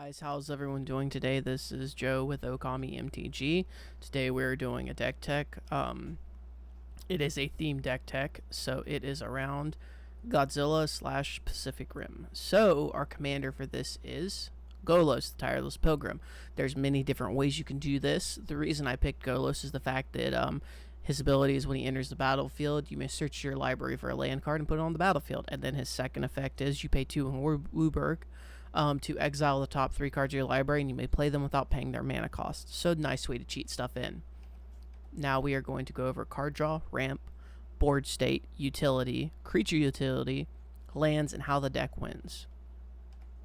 Guys, how's everyone doing today? This is Joe with Okami MTG. Today we're doing a deck tech. It is a theme deck tech, so it is around Godzilla / Pacific Rim. So our commander for this is Golos, the Tireless Pilgrim. There's many different ways you can do this. The reason I picked Golos is the fact that his ability is when he enters the battlefield, you may search your library for a land card and put it on the battlefield. And then his second effect is you pay 2 in Wooburg to exile the top 3 cards of your library, and you may play them without paying their mana cost. So nice way to cheat stuff in. Now we are going to go over card draw, ramp, board state, utility, creature utility, lands, and how the deck wins.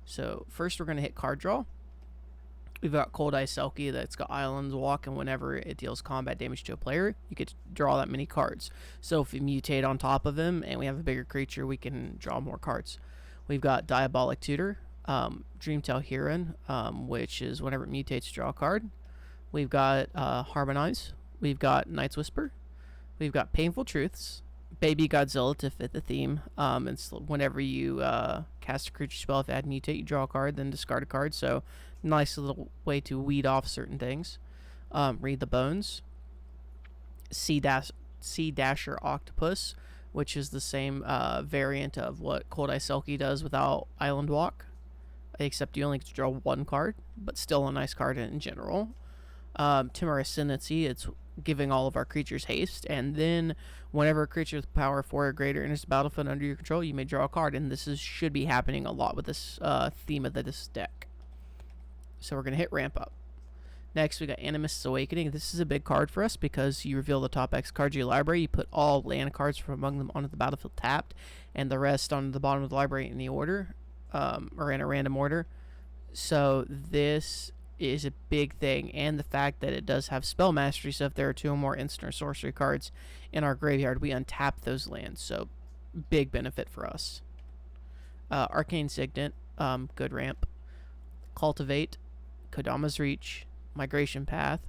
So first we're going to hit card draw. We've got Cold Eye Selkie that's got Islands Walk, and whenever it deals combat damage to a player, you get to draw that many cards. So if we mutate on top of him and we have a bigger creature, we can draw more cards. We've got Diabolic Tutor, Dreamtail Heron, which is whenever it mutates, draw a card. We've got Harmonize. We've got Night's Whisper. We've got Painful Truths, Baby Godzilla to fit the theme. And whenever you cast a creature spell, if you add mutate, you draw a card, then discard a card. So nice little way to weed off certain things. Read the Bones, Sea Dasher Octopus, which is the same variant of what Cold Eye Selkie does without Island Walk, except you only get to draw 1 card, but still a nice card in general. Timorous Ascendancy, it's giving all of our creatures haste, and then whenever a creature with power 4 or greater enters the battlefield under your control, you may draw a card, and this should be happening a lot with this theme of this deck. So we're going to hit ramp up. Next, we got Animist's Awakening. This is a big card for us because you reveal the top X cards of your library. You put all land cards from among them onto the battlefield tapped, and the rest on the bottom of the library in the order, or in a random order. So this is a big thing, and the fact that it does have spell mastery, so if there are 2 or more instant or sorcery cards in our graveyard, we untap those lands. So big benefit for us. Arcane Signet, good ramp. Cultivate, Kodama's Reach, Migration Path.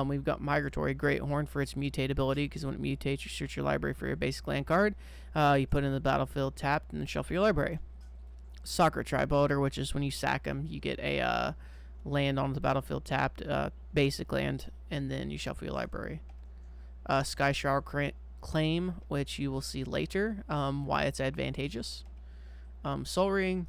We've got Migratory Great Horn for its mutate ability, because when it mutates, you search your library for your basic land card. You put it in the battlefield tapped, and then shuffle your library. Soccer Triboter, which is when you sack them, you get a land on the battlefield tapped, basic land, and then you shuffle your library. Sky Shower Claim, which you will see later, why it's advantageous. Soul Ring,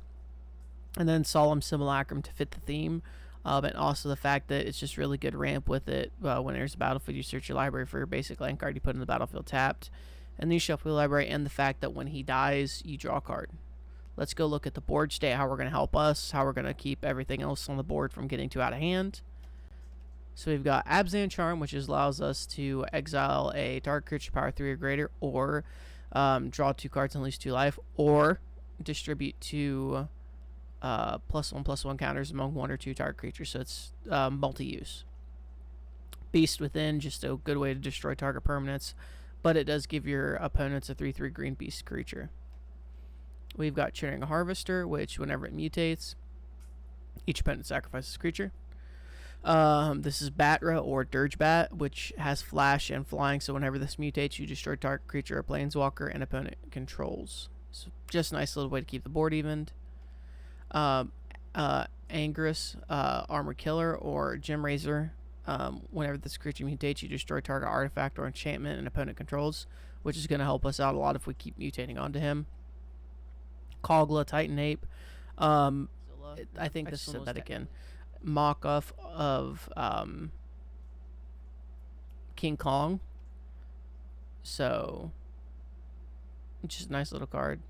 and then Solemn Simulacrum to fit the theme, and also the fact that it's just really good ramp with it. When there's a battlefield, you search your library for your basic land card, you put in the battlefield tapped, and then you shuffle your library, and the fact that when he dies, you draw a card. Let's go look at the board state, how we're going to help us, how we're going to keep everything else on the board from getting too out of hand. So we've got Abzan Charm, which allows us to exile a target creature power 3 or greater, or draw 2 cards and lose 2 life, or distribute 2 +1/+1 counters among 1 or 2 target creatures. So it's multi-use. Beast Within, just a good way to destroy target permanents, but it does give your opponents a 3/3 green beast creature. We've got Churning Harvester, which whenever it mutates, each opponent sacrifices a creature. This is Batra or Dirge Bat, which has flash and flying, so whenever this mutates, you destroy target creature or planeswalker and opponent controls. So just a nice little way to keep the board evened. Angerous, Armor Killer or Gem Razor. Whenever this creature mutates, you destroy target artifact or enchantment and opponent controls, which is going to help us out a lot if we keep mutating onto him. Kogla, Titan Ape. I think this said that again. Mock-off of King Kong. So, just a nice little card.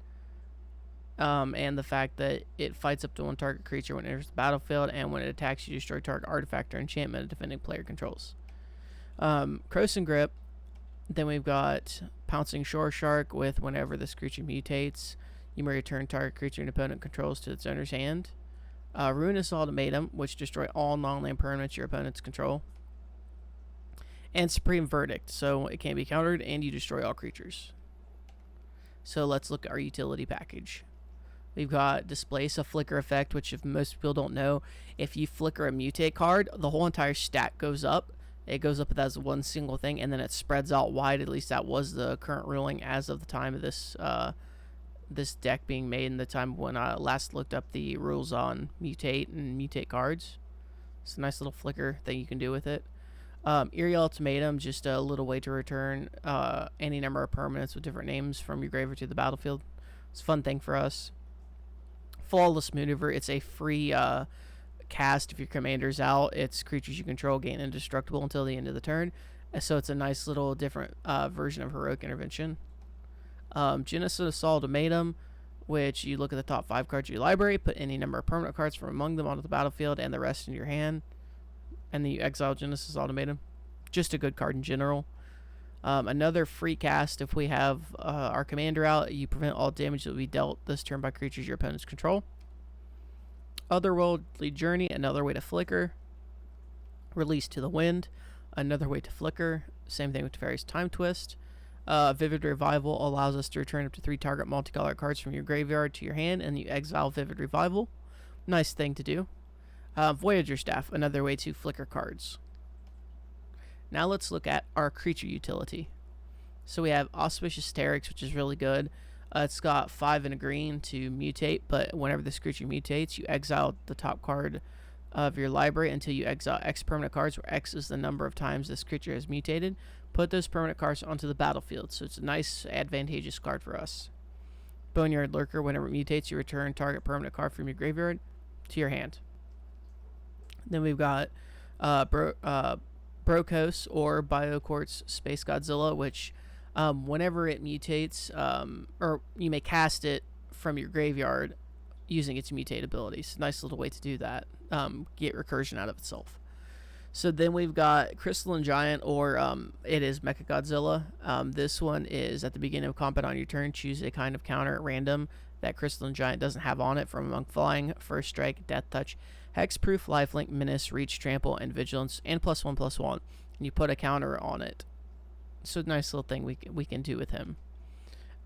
And the fact that it fights up to 1 target creature when it enters the battlefield, and when it attacks, you destroy target artifact or enchantment a defending player controls. Croson Grip. Then we've got Pouncing Shore Shark with whenever this creature mutates, you may return target creature and opponent controls to its owner's hand. Ruinous Ultimatum, which destroy all non-land permanents your opponents control. And Supreme Verdict, so it can't be countered and you destroy all creatures. So let's look at our utility package. We've got Displace, a flicker effect, which if most people don't know, if you flicker a mutate card, the whole entire stack goes up. It goes up as one single thing, and then it spreads out wide. At least that was the current ruling as of the time of this this deck being made in the time when I last looked up the rules on mutate and mutate cards. It's a nice little flicker thing you can do with it. Eerie Ultimatum, just a little way to return any number of permanents with different names from your graveyard to the battlefield. It's a fun thing for us. Flawless Maneuver, it's a free cast if your commander's out. It's creatures you control gain indestructible until the end of the turn. So it's a nice little different version of Heroic Intervention. Genesis Ultimatum, which you look at the top 5 cards of your library, put any number of permanent cards from among them onto the battlefield and the rest in your hand, and then you exile Genesis Ultimatum. Just a good card in general. Another free cast, if we have our commander out, you prevent all damage that will be dealt this turn by creatures your opponents control. Otherworldly Journey, another way to flicker. Release to the Wind, another way to flicker. Same thing with Teferi's Time Twist. Vivid Revival allows us to return up to 3 target multicolored cards from your graveyard to your hand, and you exile Vivid Revival. Nice thing to do. Voyager Staff, another way to flicker cards. Now let's look at our creature utility. So we have Auspicious Teryx, which is really good. It's got 5 and a green to mutate, but whenever this creature mutates, you exile the top card of your library until you exile X permanent cards, where X is the number of times this creature has mutated. Put those permanent cards onto the battlefield, so it's a nice, advantageous card for us. Boneyard Lurker, whenever it mutates, you return target permanent card from your graveyard to your hand. Then we've got Brokos or Bioquartz Space Godzilla, which whenever it mutates, or you may cast it from your graveyard using its mutate abilities. Nice little way to do that. Get recursion out of itself. So then we've got Crystalline Giant, or it is Mechagodzilla. This one is at the beginning of combat on your turn, choose a kind of counter at random that Crystalline Giant doesn't have on it from among flying, first strike, death touch, hexproof, lifelink, menace, reach, trample, and vigilance, and +1/+1. And you put a counter on it. So nice little thing we can do with him.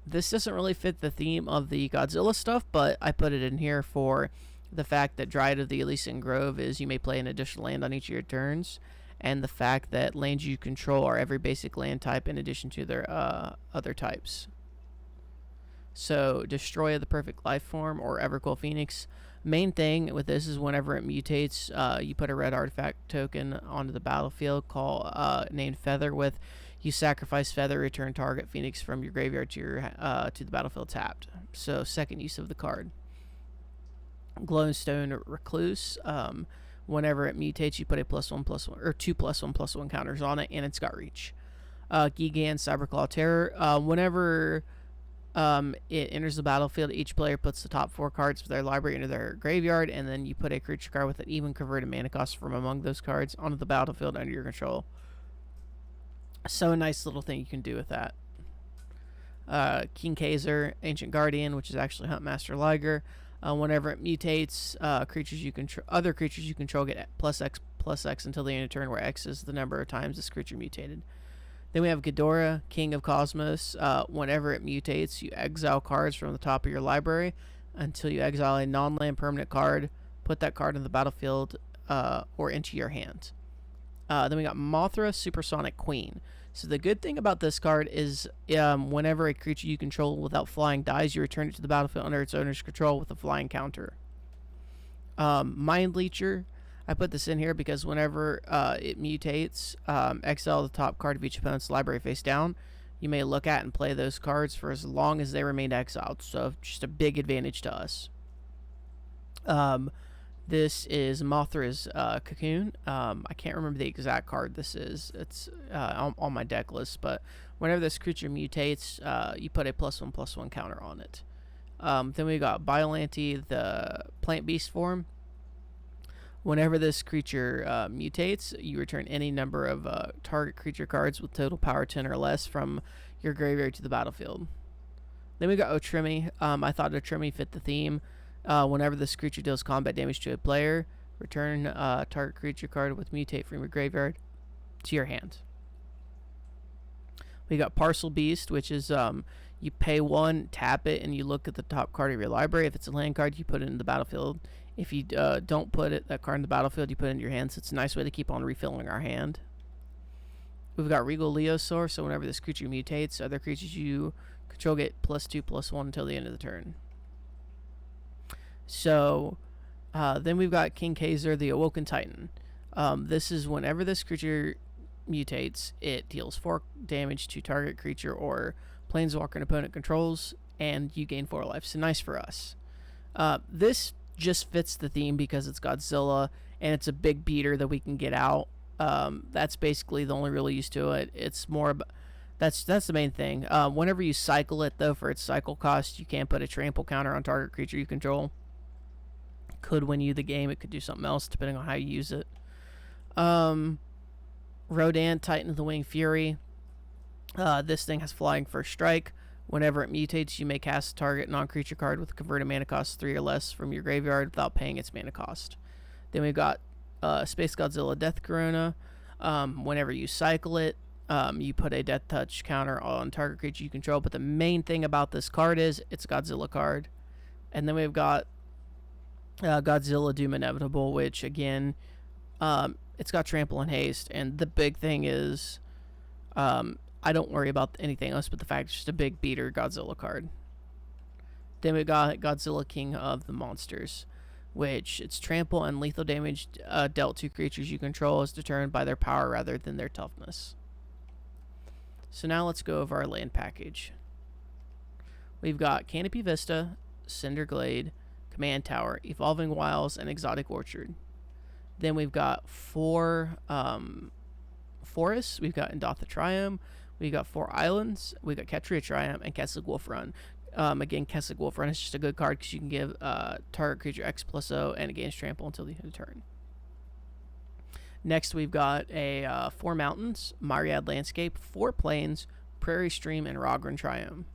This doesn't really fit the theme of the Godzilla stuff, but I put it in here for the fact that Dryad of the Elysian Grove is you may play an additional land on each of your turns, and the fact that lands you control are every basic land type in addition to their other types. So Destroy the Perfect Life Form or Evercool Phoenix. Main thing with this is whenever it mutates, you put a red artifact token onto the battlefield named Feather with. You sacrifice Feather, return target Phoenix from your graveyard to the battlefield tapped. So second use of the card. Glowstone Recluse. Whenever it mutates, you put a +1/+1 or 2 +1/+1 counters on it, and it's got reach. Gigan Cyberclaw Terror. Whenever it enters the battlefield, each player puts the top 4 cards of their library into their graveyard, and then you put a creature card with an even converted mana cost from among those cards onto the battlefield under your control. So a nice little thing you can do with that. King Kaiser, Ancient Guardian, which is actually Huntmaster Liger. Whenever it mutates, other creatures you control get +X/+X until the end of turn, where X is the number of times this creature mutated. Then we have Ghidorah, King of Cosmos. Whenever it mutates, you exile cards from the top of your library until you exile a non-land permanent card. Put that card in the battlefield or into your hand. Then we got Mothra, Supersonic Queen. So the good thing about this card is whenever a creature you control without flying dies, you return it to the battlefield under its owner's control with a flying counter. Mind Leecher. I put this in here because whenever it mutates, exile the top card of each opponent's library face down. You may look at and play those cards for as long as they remain exiled. So just a big advantage to us. This is Mothra's Cocoon. I can't remember the exact card this is. It's on my deck list, but whenever this creature mutates, you put a +1/+1 counter on it. Then we got Biollante, the Plant Beast form. Whenever this creature mutates, you return any number of target creature cards with total power 10 or less from your graveyard to the battlefield. Then we got Otrimi. I thought Otrimi fit the theme. Whenever this creature deals combat damage to a player, return target creature card with mutate from your graveyard to your hand. We got Parcel Beast, which is you pay 1, tap it, and you look at the top card of your library. If it's a land card, you put it in the battlefield. If you don't put that card in the battlefield, you put it in your hand. So it's a nice way to keep on refilling our hand. We've got Regal Leosaur, so whenever this creature mutates, other creatures you control get +2/+1 until the end of the turn. So, then we've got King Kaiser, the Awoken Titan. This is whenever this creature mutates, it deals 4 damage to target creature or planeswalker an opponent controls, and you gain 4 life. So nice for us. This just fits the theme because it's Godzilla, and it's a big beater that we can get out. That's basically the only real use to it. It's more about, that's the main thing. Whenever you cycle it, though, for its cycle cost, you can't put a trample counter on target creature you control. Could win you the game. It could do something else depending on how you use it. Rodan, Titan of the Winged Fury. This thing has flying first strike. Whenever it mutates, you may cast a target non-creature card with a converted mana cost 3 or less from your graveyard without paying its mana cost. Then we've got Space Godzilla Death Corona. Whenever you cycle it, you put a Death Touch counter on target creature you control. But the main thing about this card is it's a Godzilla card. And then we've got Godzilla Doom Inevitable, which again, it's got Trample and Haste. And the big thing is, I don't worry about anything else but the fact it's just a big beater Godzilla card. Then we got Godzilla King of the Monsters, which it's trample and lethal damage dealt to creatures you control is determined by their power rather than their toughness. So now let's go over our land package. We've got Canopy Vista, Cinder Glade, Command Tower, Evolving Wilds, and Exotic Orchard. Then we've got 4 forests. We've got Endotha Triumph. We've got 4 islands. We've got Ketria Triumph and Kessig Wolf Run. Again, Kessig Wolf Run is just a good card because you can give target creature X+0 and it gains trample until the end of the turn. Next, we've got 4 mountains, Myriad Landscape, 4 plains, Prairie Stream, and Rogran Triumph.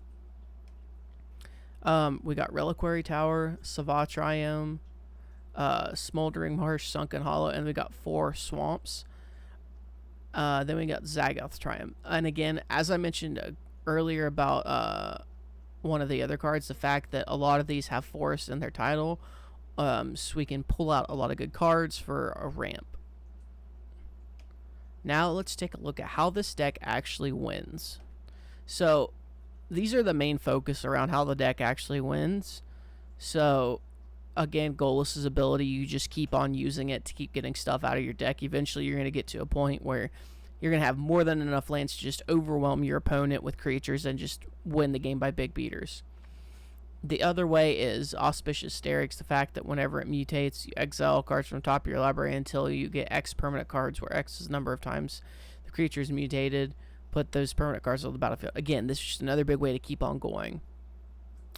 We got Reliquary Tower, Sava Triumph, Smoldering Marsh, Sunken Hollow, and we got 4 swamps. Then we got Zagoth Triumph. And again, as I mentioned earlier about one of the other cards, the fact that a lot of these have forests in their title, so we can pull out a lot of good cards for a ramp. Now let's take a look at how this deck actually wins. So these are the main focus around how the deck actually wins. So again, Golos' ability, you just keep on using it to keep getting stuff out of your deck. Eventually you're going to get to a point where you're going to have more than enough lands to just overwhelm your opponent with creatures and just win the game by big beaters. The other way is Auspicious Sterix, the fact that whenever it mutates, you exile cards from the top of your library until you get X permanent cards, where X is the number of times the creature is mutated. Put those permanent cards on the battlefield. Again, this is just another big way to keep on going.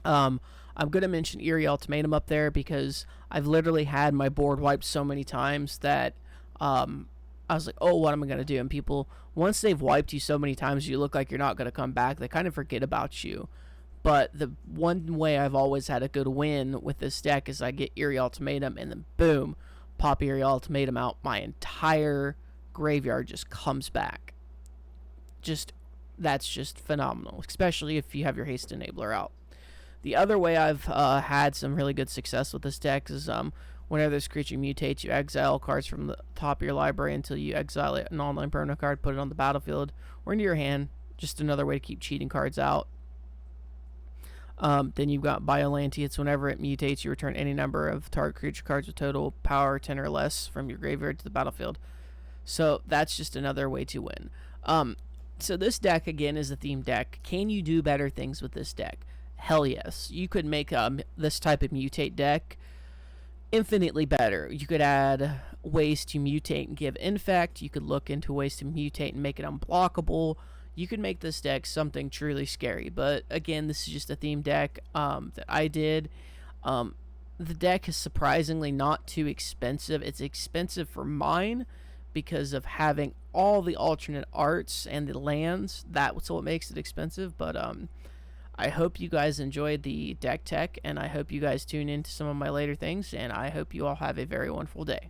I'm going to mention Eerie Ultimatum up there because I've literally had my board wiped so many times that I was like, oh, what am I going to do? And people, once they've wiped you so many times, you look like you're not going to come back. They kind of forget about you. But the one way I've always had a good win with this deck is I get Eerie Ultimatum and then boom, pop Eerie Ultimatum out. My entire graveyard just comes back. That's just phenomenal, especially if you have your Haste Enabler out. The other way I've had some really good success with this deck is whenever this creature mutates, you exile cards from the top of your library until you exile an online permanent card, put it on the battlefield or into your hand. Just another way to keep cheating cards out. Then you've got Biollante. It's whenever it mutates, you return any number of target creature cards with total power 10 or less from your graveyard to the battlefield. So that's just another way to win. So this deck, again, is a theme deck. Can you do better things with this deck? Hell yes. You could make this type of mutate deck infinitely better. You could add ways to mutate and give infect. You could look into ways to mutate and make it unblockable. You could make this deck something truly scary. But again, this is just a theme deck that I did. The deck is surprisingly not too expensive. It's expensive for mine because of having all the alternate arts and the lands. That's what makes it expensive. But I hope you guys enjoyed the deck tech, and I hope you guys tune into some of my later things, and I hope you all have a very wonderful day.